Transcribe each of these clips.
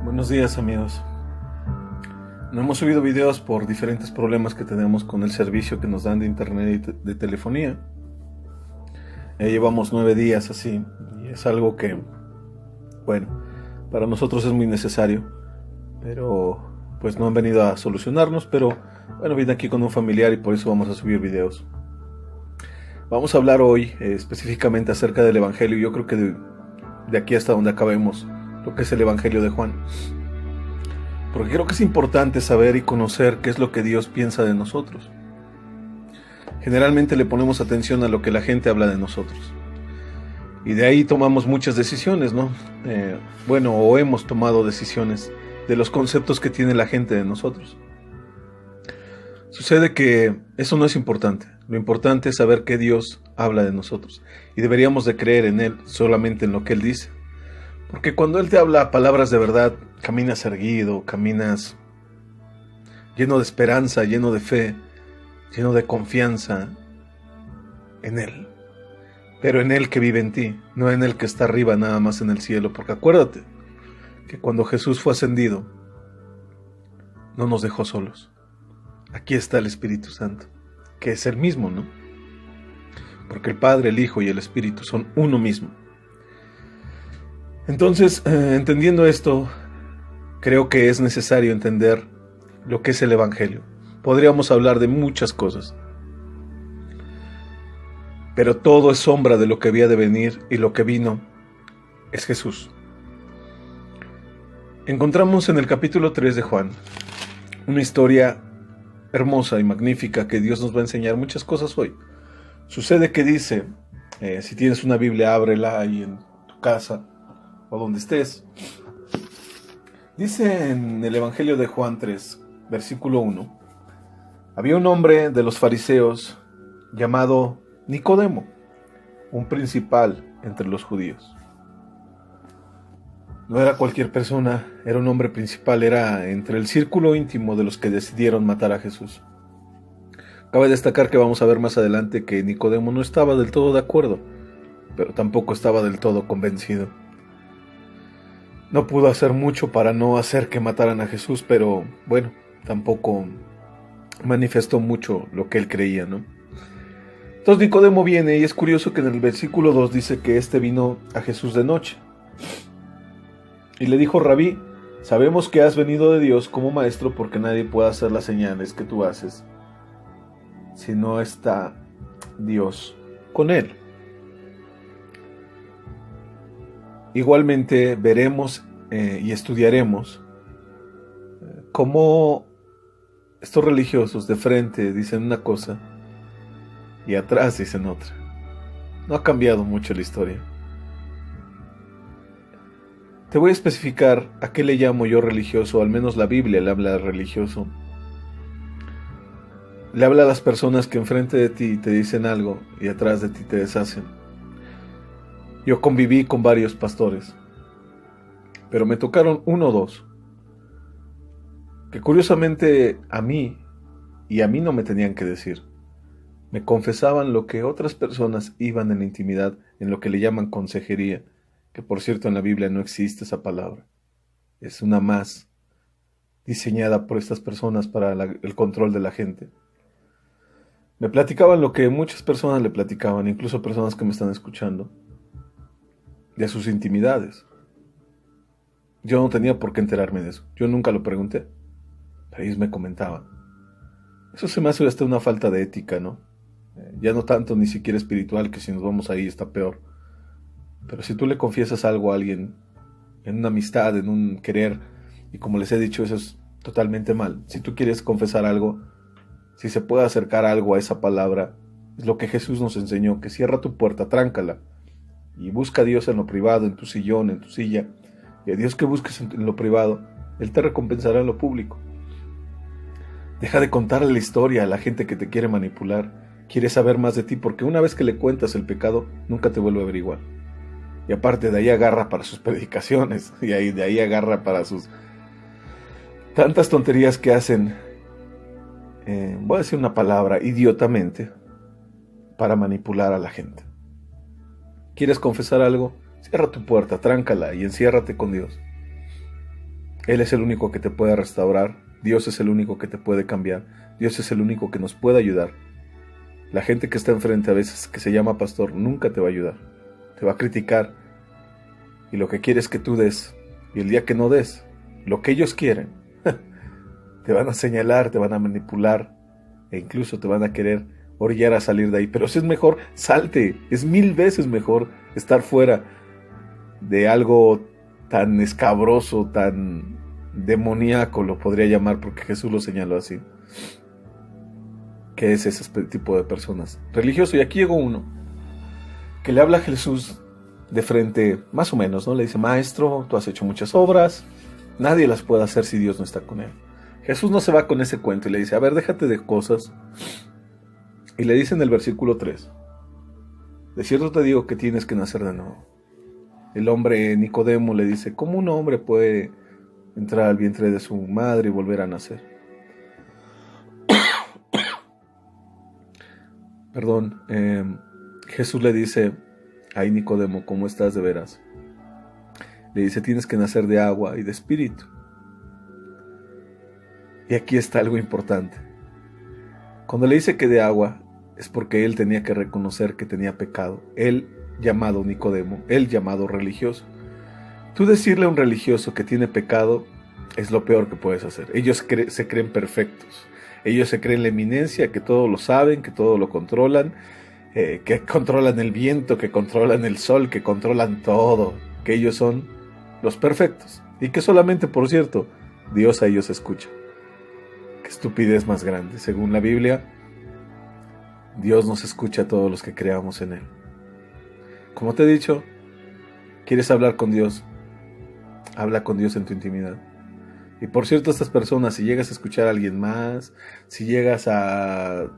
Buenos días, amigos. No hemos subido videos por diferentes problemas que tenemos con el servicio que nos dan de internet y de telefonía. Llevamos 9 días así y es algo que, bueno, para nosotros es muy necesario, pero pues no han venido a solucionarnos, pero bueno, vine aquí con un familiar y por eso vamos a subir videos. Vamos a hablar hoy específicamente acerca del Evangelio. Yo creo que de aquí hasta donde acabemos lo que es el Evangelio de Juan, porque creo que es importante saber y conocer qué es lo que Dios piensa de nosotros. Generalmente le ponemos atención a lo que la gente habla de nosotros y de ahí tomamos muchas decisiones, ¿no? O hemos tomado decisiones de los conceptos que tiene la gente de nosotros. Sucede que eso no es importante. Lo importante es saber qué Dios habla de nosotros y deberíamos de creer en Él, solamente en lo que Él dice. Porque cuando Él te habla palabras de verdad, caminas erguido, caminas lleno de esperanza, lleno de fe, lleno de confianza en Él. Pero en Él que vive en ti, no en Él que está arriba nada más en el cielo. Porque acuérdate que cuando Jesús fue ascendido, no nos dejó solos. Aquí está el Espíritu Santo, que es el mismo, ¿no? Porque el Padre, el Hijo y el Espíritu son uno mismo. Entonces, entendiendo esto, creo que es necesario entender lo que es el Evangelio. Podríamos hablar de muchas cosas, pero todo es sombra de lo que había de venir, y lo que vino es Jesús. Encontramos en el capítulo 3 de Juan una historia hermosa y magnífica que Dios nos va a enseñar muchas cosas hoy. Sucede que dice, si tienes una Biblia, ábrela ahí en tu casa o donde estés. Dice en el Evangelio de Juan 3, versículo 1, había un hombre de los fariseos llamado Nicodemo, un principal entre los judíos. No era cualquier persona, era un hombre principal, era entre el círculo íntimo de los que decidieron matar a Jesús. Cabe destacar que vamos a ver más adelante que Nicodemo no estaba del todo de acuerdo, pero tampoco estaba del todo convencido. No pudo hacer mucho para no hacer que mataran a Jesús, pero bueno, tampoco manifestó mucho lo que él creía, ¿no? Entonces Nicodemo viene, y es curioso que en el versículo 2 dice que este vino a Jesús de noche. Y le dijo: Rabí, sabemos que has venido de Dios como maestro, porque nadie puede hacer las señales que tú haces si no está Dios con él. Igualmente veremos y estudiaremos cómo estos religiosos de frente dicen una cosa y atrás dicen otra. No ha cambiado mucho la historia. Te voy a especificar a qué le llamo yo religioso, al menos la Biblia le habla de religioso. Le habla a las personas que enfrente de ti te dicen algo y atrás de ti te deshacen. Yo conviví con varios pastores, pero me tocaron uno o dos, que curiosamente a mí no me tenían que decir. Me confesaban lo que otras personas iban en la intimidad, en lo que le llaman consejería, que por cierto en la Biblia no existe esa palabra. Es una más diseñada por estas personas para el control de la gente. Me platicaban lo que muchas personas le platicaban, incluso personas que me están escuchando, de sus intimidades. Yo no tenía por qué enterarme de eso. Yo nunca lo pregunté, pero ellos me comentaban. Eso se me hace hasta una falta de ética, ¿no? Ya no tanto ni siquiera espiritual, que si nos vamos ahí está peor. Pero si tú le confiesas algo a alguien, en una amistad, en un querer, y como les he dicho, eso es totalmente mal. Si tú quieres confesar algo, si se puede acercar algo a esa palabra, es lo que Jesús nos enseñó, que cierra tu puerta, tráncala, y busca a Dios en lo privado, en tu sillón, en tu silla, y a Dios que busques en lo privado, Él te recompensará en lo público. Deja de contarle la historia a la gente que te quiere manipular, quiere saber más de ti, porque una vez que le cuentas el pecado, nunca te vuelve a averiguar. Y aparte de ahí agarra para sus predicaciones, y de ahí agarra para sus tantas tonterías que hacen, voy a decir una palabra, idiotamente, para manipular a la gente. ¿Quieres confesar algo? Cierra tu puerta, tráncala y enciérrate con Dios. Él es el único que te puede restaurar. Dios es el único que te puede cambiar. Dios es el único que nos puede ayudar. La gente que está enfrente a veces, que se llama pastor, nunca te va a ayudar. Te va a criticar. Y lo que quiere es que tú des. Y el día que no des lo que ellos quieren, te van a señalar, te van a manipular. E incluso te van a querer orillar a salir de ahí. Pero si es mejor, salte. Es 1000 veces mejor estar fuera de algo tan escabroso, tan demoníaco, lo podría llamar, porque Jesús lo señaló así. ¿Qué es ese tipo de personas? Religioso. Y aquí llegó uno que le habla a Jesús de frente, más o menos, ¿no? Le dice: maestro, tú has hecho muchas obras, nadie las puede hacer si Dios no está con él. Jesús no se va con ese cuento y le dice: a ver, déjate de cosas. Y le dice en el versículo 3: de cierto te digo que tienes que nacer de nuevo. El hombre Nicodemo le dice: ¿cómo un hombre puede entrar al vientre de su madre y volver a nacer? Perdón, Jesús le dice: ay, Nicodemo, ¿cómo estás de veras? Le dice: tienes que nacer de agua y de espíritu. Y aquí está algo importante. Cuando le dice que de agua, es porque él tenía que reconocer que tenía pecado. Él, llamado Nicodemo, él llamado religioso. Tú decirle a un religioso que tiene pecado es lo peor que puedes hacer. Ellos se creen perfectos. Ellos se creen la eminencia, que todo lo saben, que todo lo controlan, que controlan el viento, que controlan el sol, que controlan todo, que ellos son los perfectos. Y que solamente, por cierto, Dios a ellos escucha. Qué estupidez más grande. Según la Biblia, Dios nos escucha a todos los que creamos en Él. Como te he dicho, ¿quieres hablar con Dios? Habla con Dios en tu intimidad. Y por cierto, estas personas, si llegas a escuchar a alguien más, si llegas a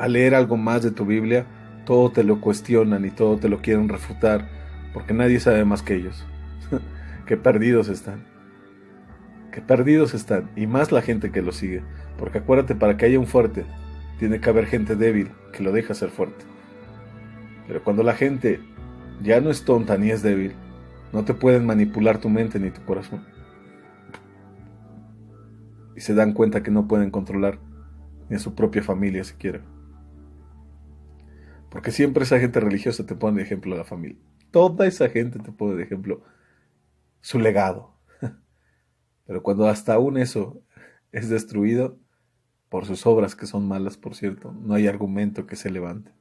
leer algo más de tu Biblia, todo te lo cuestionan y todo te lo quieren refutar, porque nadie sabe más que ellos. Qué perdidos están. Qué perdidos están. Y más la gente que lo sigue. Porque acuérdate, para que haya un fuerte, tiene que haber gente débil que lo deja ser fuerte. Pero cuando la gente ya no es tonta ni es débil, no te pueden manipular tu mente ni tu corazón. Y se dan cuenta que no pueden controlar ni a su propia familia siquiera. Porque siempre esa gente religiosa te pone de ejemplo a la familia. Toda esa gente te pone de ejemplo su legado. Pero cuando hasta aún eso es destruido por sus obras, que son malas, por cierto, no hay argumento que se levante.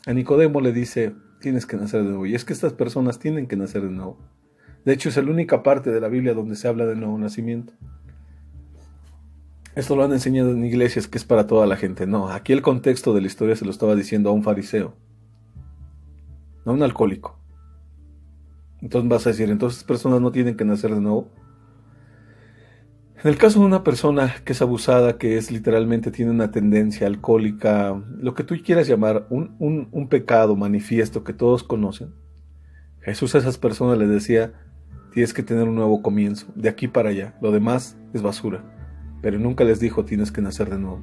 A Nicodemo le dice: tienes que nacer de nuevo. Y es que estas personas tienen que nacer de nuevo. De hecho, es la única parte de la Biblia donde se habla del nuevo nacimiento. Esto lo han enseñado en iglesias que es para toda la gente. No, aquí el contexto de la historia se lo estaba diciendo a un fariseo, no a un alcohólico. Entonces vas a decir: entonces personas no tienen que nacer de nuevo. En el caso de una persona que es abusada, que es literalmente tiene una tendencia alcohólica, lo que tú quieras llamar, un pecado manifiesto que todos conocen, Jesús a esas personas les decía: tienes que tener un nuevo comienzo, de aquí para allá, lo demás es basura. Pero nunca les dijo: tienes que nacer de nuevo.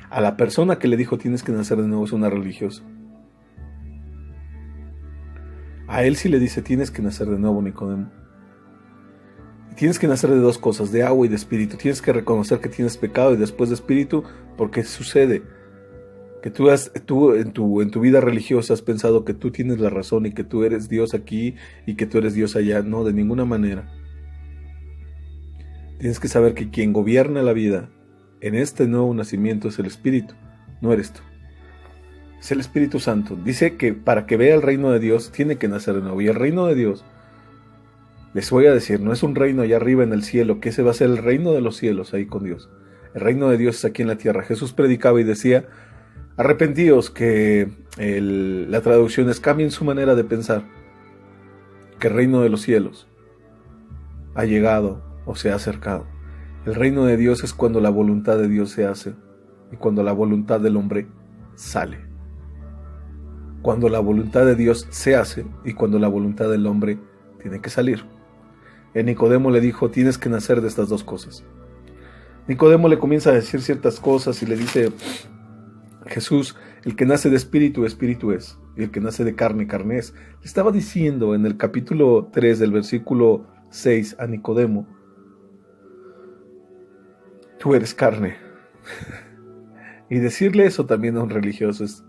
A la persona que le dijo: tienes que nacer de nuevo, es una religiosa. A él sí le dice: tienes que nacer de nuevo, Nicodemo. Y tienes que nacer de dos cosas, de agua y de espíritu. Tienes que reconocer que tienes pecado y después de espíritu, porque sucede que tú en tu vida religiosa has pensado que tú tienes la razón y que tú eres Dios aquí y que tú eres Dios allá. No, de ninguna manera. Tienes que saber que quien gobierna la vida en este nuevo nacimiento es el Espíritu, no eres tú. Es el Espíritu Santo. Dice que para que vea el reino de Dios tiene que nacer de nuevo. Y el reino de Dios, les voy a decir, no es un reino allá arriba en el cielo, que ese va a ser el reino de los cielos ahí con Dios. El reino de Dios es aquí en la tierra. Jesús predicaba y decía: arrepentíos, que la traducción es: cambien su manera de pensar, que el reino de los cielos ha llegado o se ha acercado. El reino de Dios es cuando la voluntad de Dios se hace y cuando la voluntad del hombre sale. Cuando la voluntad de Dios se hace y cuando la voluntad del hombre tiene que salir. En Nicodemo le dijo: tienes que nacer de estas dos cosas. Nicodemo le comienza a decir ciertas cosas y le dice: Jesús, el que nace de espíritu, espíritu es, y el que nace de carne, carne es. Le estaba diciendo en el capítulo 3 del versículo 6 a Nicodemo: tú eres carne. Y decirle eso también a un religioso es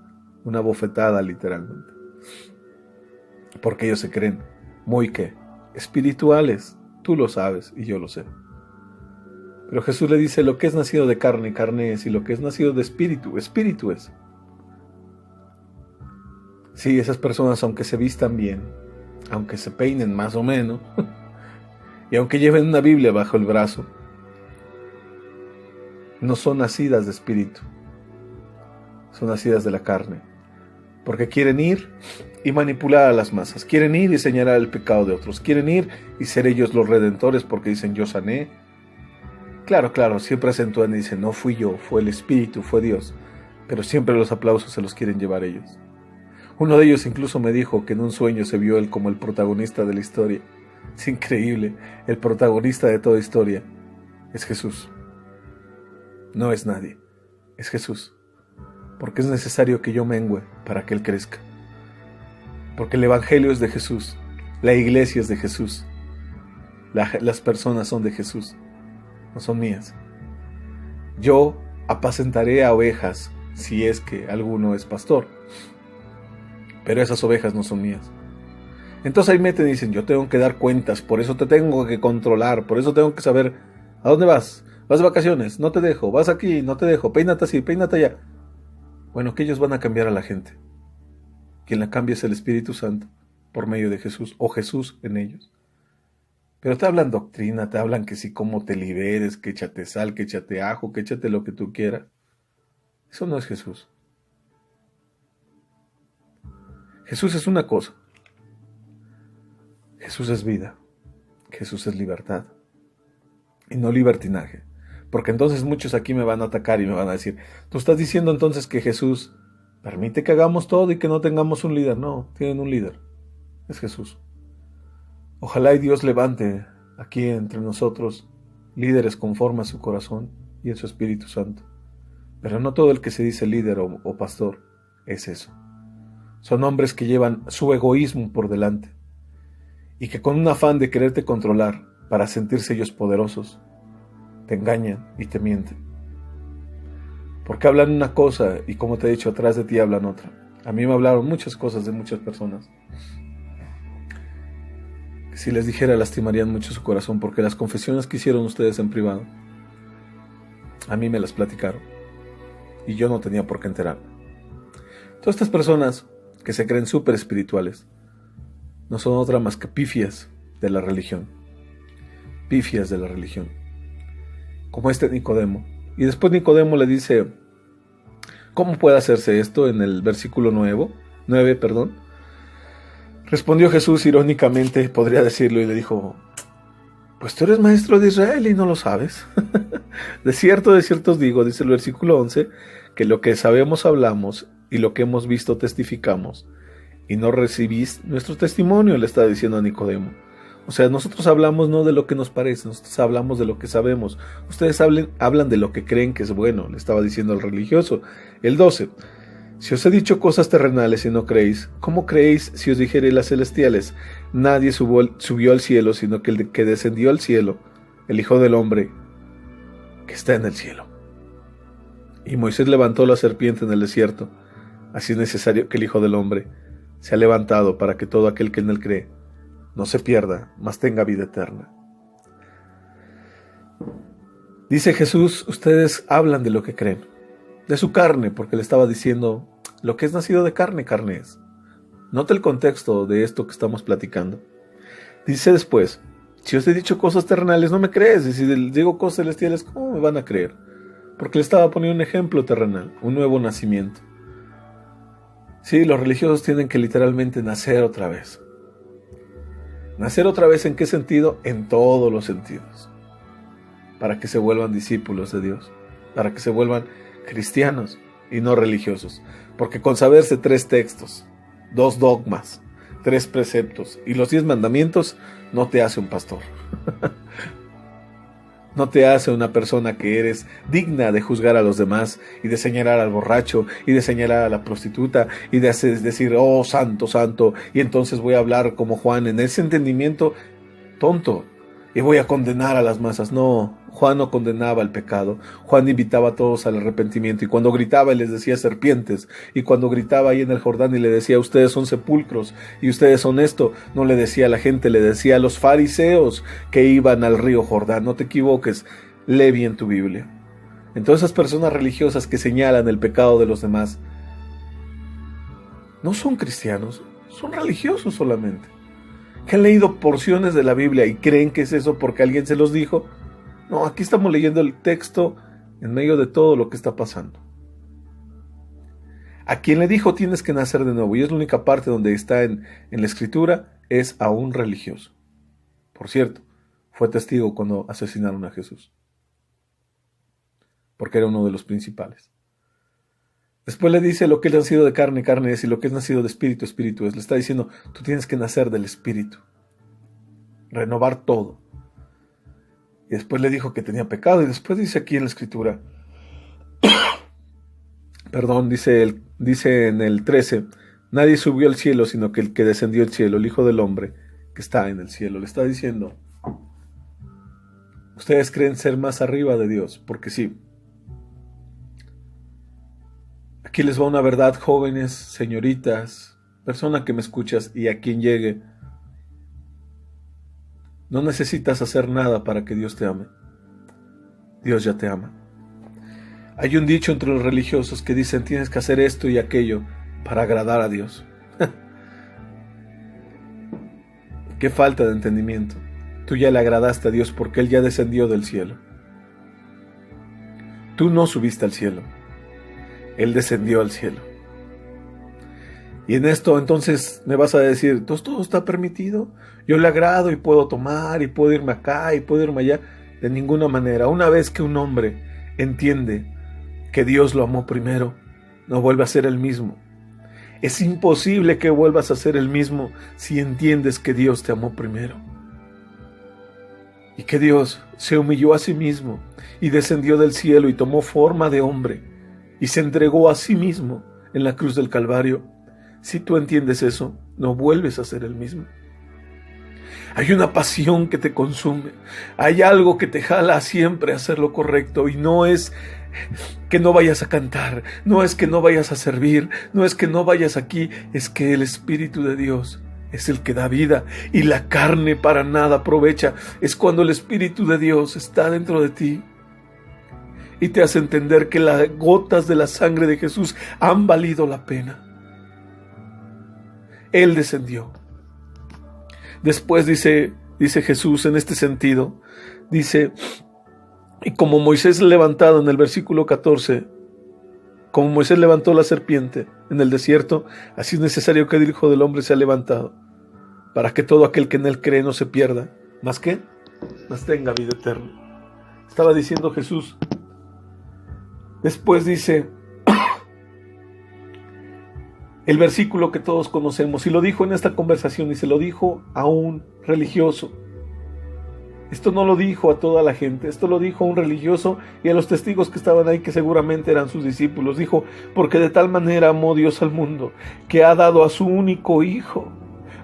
una bofetada, literalmente. Porque ellos se creen muy espirituales. Tú lo sabes y yo lo sé. Pero Jesús le dice: lo que es nacido de carne, carne es, y lo que es nacido de espíritu, espíritu es. Sí, esas personas, aunque se vistan bien, aunque se peinen más o menos, y aunque lleven una Biblia bajo el brazo, no son nacidas de espíritu, son nacidas de la carne, porque quieren ir y manipular a las masas, quieren ir y señalar el pecado de otros, quieren ir y ser ellos los redentores porque dicen: yo sané. Claro, siempre acentúan y dicen: no fui yo, fue el Espíritu, fue Dios, pero siempre los aplausos se los quieren llevar ellos. Uno de ellos incluso me dijo que en un sueño se vio él como el protagonista de la historia. Es increíble, el protagonista de toda historia es Jesús. No es nadie, es Jesús. Porque es necesario que yo mengüe para que Él crezca. Porque el Evangelio es de Jesús, la iglesia es de Jesús, las personas son de Jesús, no son mías. Yo apacentaré a ovejas si es que alguno es pastor, pero esas ovejas no son mías. Entonces ahí meten y dicen: yo tengo que dar cuentas, por eso te tengo que controlar, por eso tengo que saber a dónde vas. Vas de vacaciones, no te dejo. Vas aquí, no te dejo. Peínate así, peínate allá. Bueno, que ellos van a cambiar a la gente. Quien la cambia es el Espíritu Santo por medio de Jesús, o Jesús en ellos. Pero te hablan doctrina, te hablan que si cómo te liberes, que échate sal, que échate ajo, que échate lo que tú quieras. Eso no es Jesús. Jesús es una cosa. Jesús es vida. Jesús es libertad. Y no libertinaje. Porque entonces muchos aquí me van a atacar y me van a decir: tú estás diciendo entonces que Jesús permite que hagamos todo y que no tengamos un líder. No, tienen un líder. Es Jesús. Ojalá y Dios levante aquí entre nosotros líderes conforme a su corazón y en su Espíritu Santo. Pero no todo el que se dice líder o pastor es eso. Son hombres que llevan su egoísmo por delante y que con un afán de quererte controlar para sentirse ellos poderosos, te engañan y te mienten. Porque hablan una cosa y, como te he dicho, atrás de ti hablan otra. A mí me hablaron muchas cosas de muchas personas que si les dijera lastimarían mucho su corazón, porque las confesiones que hicieron ustedes en privado, a mí me las platicaron y yo no tenía por qué enterarme. Todas estas personas que se creen súper espirituales no son otra más que pifias de la religión. Pifias de la religión. Como este Nicodemo. Y después Nicodemo le dice: ¿cómo puede hacerse esto? En el versículo 9. Respondió Jesús irónicamente, podría decirlo, y le dijo: pues tú eres maestro de Israel y no lo sabes. De cierto os digo, dice el versículo 11, que lo que sabemos hablamos y lo que hemos visto testificamos, y no recibís nuestro testimonio, le está diciendo a Nicodemo. O sea, nosotros hablamos no de lo que nos parece, nosotros hablamos de lo que sabemos. Ustedes hablan de lo que creen que es bueno, le estaba diciendo al religioso. El 12. Si os he dicho cosas terrenales y no creéis, ¿cómo creéis si os dijere las celestiales? Nadie subió al cielo, sino que el que descendió al cielo, el Hijo del Hombre, que está en el cielo. Y Moisés levantó la serpiente en el desierto. Así es necesario que el Hijo del Hombre sea levantado para que todo aquel que en él cree no se pierda, mas tenga vida eterna. Dice Jesús: ustedes hablan de lo que creen, de su carne, porque le estaba diciendo: lo que es nacido de carne, carne es. Nota el contexto de esto que estamos platicando. Dice después: si os he dicho cosas terrenales, no me crees, y si les digo cosas celestiales, ¿cómo me van a creer? Porque le estaba poniendo un ejemplo terrenal, un nuevo nacimiento. Sí, los religiosos tienen que literalmente nacer otra vez. ¿Nacer otra vez en qué sentido? En todos los sentidos. Para que se vuelvan discípulos de Dios. Para que se vuelvan cristianos y no religiosos. Porque con saberse 3 textos, 2 dogmas, 3 preceptos y los 10 mandamientos no te hace un pastor. No te hace una persona que eres digna de juzgar a los demás y de señalar al borracho y de señalar a la prostituta y de decir: oh, santo, santo, y entonces voy a hablar como Juan, en ese entendimiento tonto. y voy a condenar a las masas. No, Juan no condenaba el pecado. Juan invitaba a todos al arrepentimiento, y cuando gritaba y les decía serpientes, y cuando gritaba ahí en el Jordán y le decía ustedes son sepulcros y ustedes son esto, no le decía a la gente, le decía a los fariseos que iban al río Jordán. No te equivoques, lee bien tu Biblia. Entonces esas personas religiosas que señalan el pecado de los demás no son cristianos, son religiosos solamente, que han leído porciones de la Biblia y creen que es eso porque alguien se los dijo. No, aquí estamos leyendo el texto en medio de todo lo que está pasando. A quien le dijo tienes que nacer de nuevo, y es la única parte donde está en la escritura, es a un religioso. Por cierto, fue testigo cuando asesinaron a Jesús, porque era uno de los principales. Después le dice lo que es nacido de carne, carne es, y lo que es nacido de espíritu, espíritu es. Le está diciendo, tú tienes que nacer del espíritu, renovar todo. Y después le dijo que tenía pecado, y después dice aquí en la escritura, perdón, dice en el 13, nadie subió al cielo sino que el que descendió al cielo, el Hijo del Hombre que está en el cielo. Le está diciendo, ustedes creen ser más arriba de Dios, porque sí. Aquí les va una verdad, jóvenes, señoritas, persona que me escuchas y a quien llegue. No necesitas hacer nada para que Dios te ame. Dios ya te ama. Hay un dicho entre los religiosos que dicen tienes que hacer esto y aquello para agradar a Dios. Qué falta de entendimiento. Tú ya le agradaste a Dios porque Él ya descendió del cielo. Tú no subiste al cielo. Él descendió al cielo. Y en esto entonces me vas a decir, entonces todo está permitido. Yo le agrado y puedo tomar y puedo irme acá y puedo irme allá. De ninguna manera. Una vez que un hombre entiende que Dios lo amó primero, no vuelve a ser el mismo. Es imposible que vuelvas a ser el mismo si entiendes que Dios te amó primero. Y que Dios se humilló a sí mismo y descendió del cielo y tomó forma de hombre y se entregó a sí mismo en la cruz del Calvario. Si tú entiendes eso, no vuelves a ser el mismo. Hay una pasión que te consume, hay algo que te jala siempre a hacer lo correcto, y no es que no vayas a cantar, no es que no vayas a servir, no es que no vayas aquí, es que el Espíritu de Dios es el que da vida y la carne para nada aprovecha. Es cuando el Espíritu de Dios está dentro de ti y te hace entender que las gotas de la sangre de Jesús han valido la pena. Él descendió. Después dice Jesús en este sentido, dice, y como Moisés levantado en el versículo 14, como Moisés levantó la serpiente en el desierto, así es necesario que el Hijo del Hombre sea levantado, para que todo aquel que en él cree no se pierda, más tenga vida eterna. Estaba diciendo Jesús. Después dice el versículo que todos conocemos, y lo dijo en esta conversación, y se lo dijo a un religioso. Esto no lo dijo a toda la gente, esto lo dijo a un religioso y a los testigos que estaban ahí, que seguramente eran sus discípulos. Dijo, porque de tal manera amó Dios al mundo, que ha dado a su único Hijo,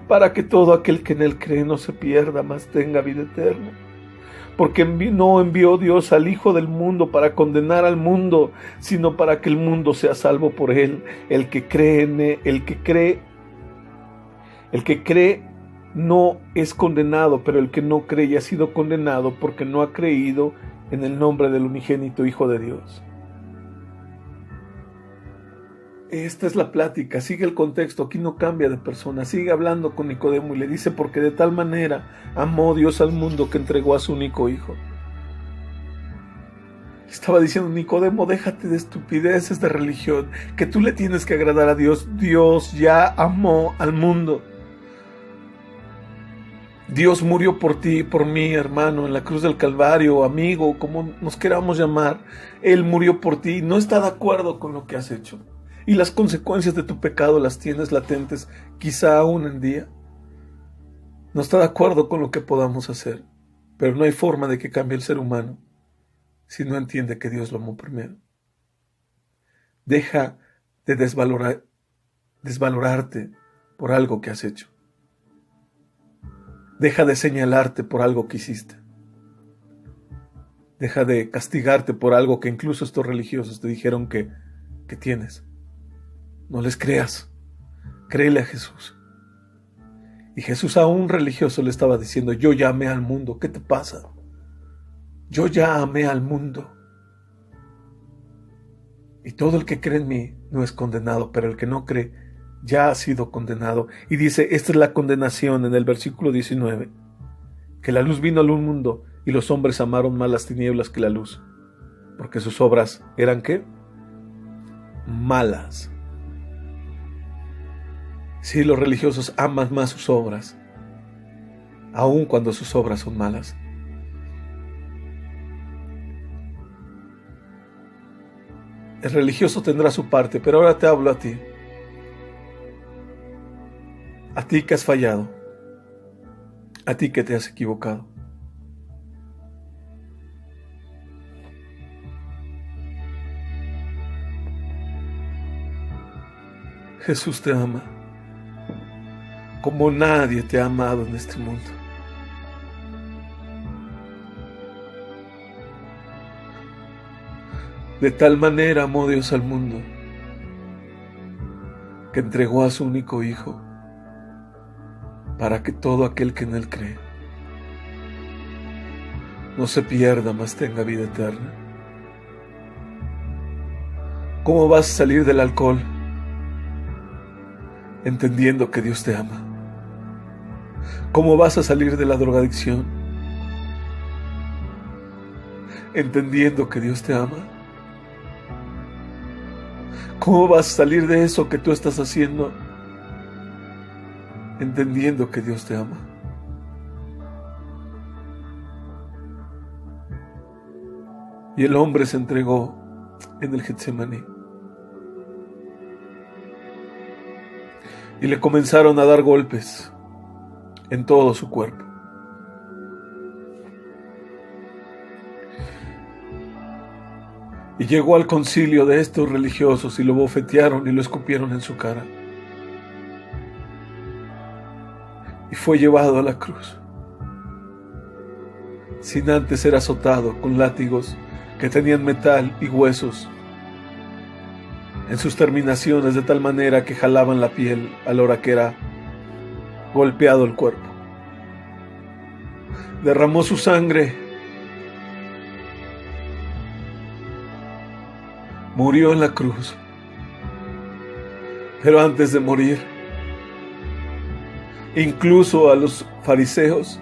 para que todo aquel que en él cree no se pierda, mas tenga vida eterna. Porque no envió Dios al Hijo del mundo para condenar al mundo, sino para que el mundo sea salvo por él. El que cree no es condenado, pero el que no cree ya ha sido condenado porque no ha creído en el nombre del unigénito Hijo de Dios. Esta es la plática, sigue el contexto, aquí no cambia de persona, sigue hablando con Nicodemo y le dice, porque de tal manera amó Dios al mundo que entregó a su único Hijo. Estaba diciendo, Nicodemo, déjate de estupideces de religión, que tú le tienes que agradar a Dios. Dios ya amó al mundo. Dios murió por ti y por mí, hermano, en la cruz del Calvario, amigo, como nos queramos llamar. Él murió por ti y no está de acuerdo con lo que has hecho. Y las consecuencias de tu pecado las tienes latentes, quizá aún en día. No está de acuerdo con lo que podamos hacer, pero no hay forma de que cambie el ser humano si no entiende que Dios lo amó primero. Deja de desvalorarte por algo que has hecho. Deja de señalarte por algo que hiciste. Deja de castigarte por algo que incluso estos religiosos te dijeron que tienes. No les creas. Créele a Jesús. Y Jesús a un religioso le estaba diciendo: yo ya amé al mundo. ¿Qué te pasa? Yo ya amé al mundo. Y todo el que cree en mí no es condenado, pero el que no cree ya ha sido condenado. Y dice, esta es la condenación en el versículo 19, que la luz vino al mundo y los hombres amaron más las tinieblas que la luz, porque sus obras eran ¿qué? Malas. Sí, los religiosos aman más sus obras, aun cuando sus obras son malas. El religioso tendrá su parte, pero ahora te hablo a ti. A ti que has fallado. A ti que te has equivocado. Jesús te ama como nadie te ha amado en este mundo. De tal manera amó Dios al mundo, que entregó a su único Hijo, para que todo aquel que en Él cree no se pierda, mas tenga vida eterna. ¿Cómo vas a salir del alcohol? Entendiendo que Dios te ama. ¿Cómo vas a salir de la drogadicción? Entendiendo que Dios te ama. ¿Cómo vas a salir de eso que tú estás haciendo? Entendiendo que Dios te ama. Y el hombre se entregó en el Getsemaní. Y le comenzaron a dar golpes en todo su cuerpo. Y llegó al concilio de estos religiosos y lo bofetearon y lo escupieron en su cara. Y fue llevado a la cruz, sin antes ser azotado con látigos que tenían metal y huesos en sus terminaciones, de tal manera que jalaban la piel a la hora que era golpeado el cuerpo. Derramó su sangre, murió en la cruz, pero antes de morir, incluso a los fariseos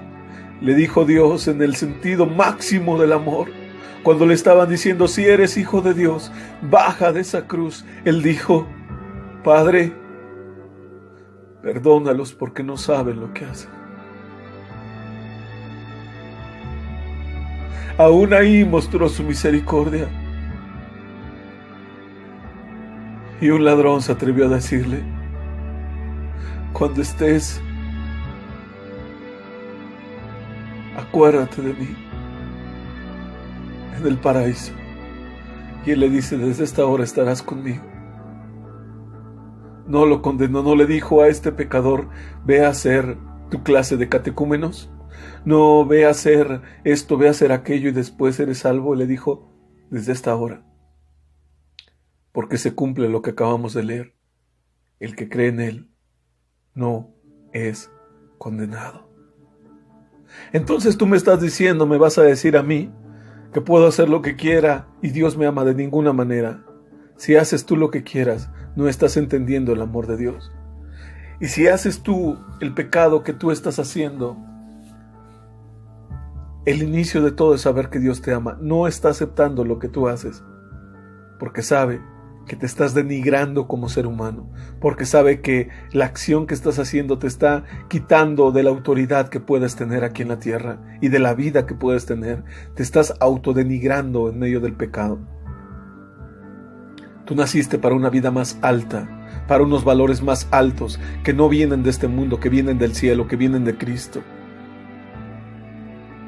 le dijo Dios en el sentido máximo del amor. Cuando le estaban diciendo, si eres hijo de Dios, baja de esa cruz, Él dijo, Padre, perdónalos porque no saben lo que hacen. Aún ahí mostró su misericordia. Y un ladrón se atrevió a decirle, cuando estés, acuérdate de mí en el paraíso. Y él le dice, desde esta hora estarás conmigo. No lo condenó, no le dijo a este pecador, ve a hacer tu clase de catecúmenos, no ve a hacer esto, ve a hacer aquello y después eres salvo. Le dijo, desde esta hora, porque se cumple lo que acabamos de leer, el que cree en Él no es condenado. Entonces tú me estás diciendo, me vas a decir a mí, que puedo hacer lo que quiera y Dios me ama. De ninguna manera. Si haces tú lo que quieras, no estás entendiendo el amor de Dios. Y si haces tú el pecado que tú estás haciendo, el inicio de todo es saber que Dios te ama. No está aceptando lo que tú haces, porque sabe que te estás denigrando como ser humano, porque sabe que la acción que estás haciendo te está quitando de la autoridad que puedes tener aquí en la tierra y de la vida que puedes tener. Te estás autodenigrando en medio del pecado. Tú naciste para una vida más alta, para unos valores más altos que no vienen de este mundo, que vienen del cielo, que vienen de Cristo.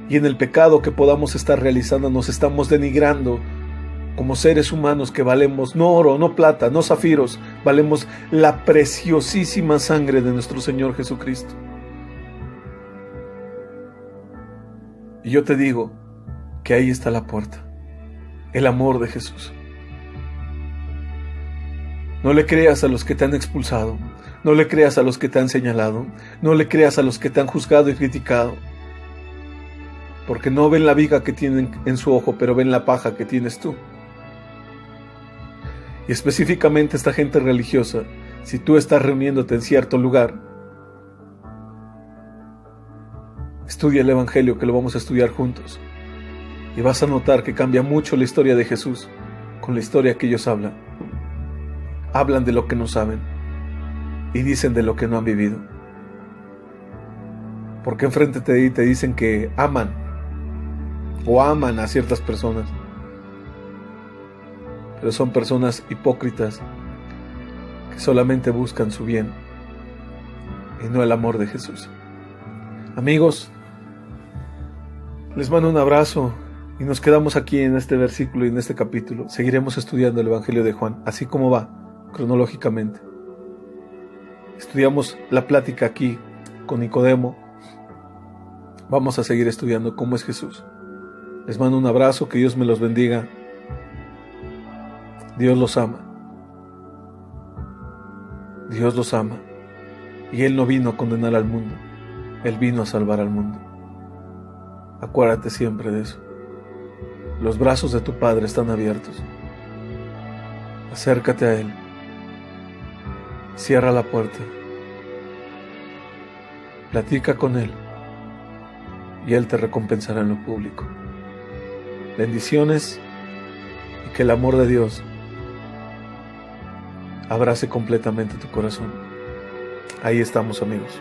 Y en el pecado que podamos estar realizando nos estamos denigrando como seres humanos que valemos no oro, no plata, no zafiros, valemos la preciosísima sangre de nuestro Señor Jesucristo. Y yo te digo, que ahí está la puerta, el amor de Jesús. No le creas a los que te han expulsado, no le creas a los que te han señalado, no le creas a los que te han juzgado y criticado, porque no ven la viga que tienen en su ojo, pero ven la paja que tienes tú. Y específicamente esta gente religiosa, si tú estás reuniéndote en cierto lugar, estudia el Evangelio, que lo vamos a estudiar juntos, y vas a notar que cambia mucho la historia de Jesús con la historia que ellos hablan. Hablan de lo que no saben y dicen de lo que no han vivido. Porque enfrente de ti te dicen que aman o aman a ciertas personas, pero son personas hipócritas que solamente buscan su bien y no el amor de Jesús. Amigos, les mando un abrazo y nos quedamos aquí en este versículo y en este capítulo. Seguiremos estudiando el Evangelio de Juan, así como va, cronológicamente. Estudiamos la plática aquí con Nicodemo. Vamos a seguir estudiando cómo es Jesús. Les mando un abrazo, que Dios me los bendiga. Dios los ama. Dios los ama. Y Él no vino a condenar al mundo, Él vino a salvar al mundo. Acuérdate siempre de eso. Los brazos de tu Padre están abiertos. Acércate a Él. Cierra la puerta. Platica con Él y Él te recompensará en lo público. Bendiciones y que el amor de Dios abrace completamente tu corazón. Ahí estamos, amigos.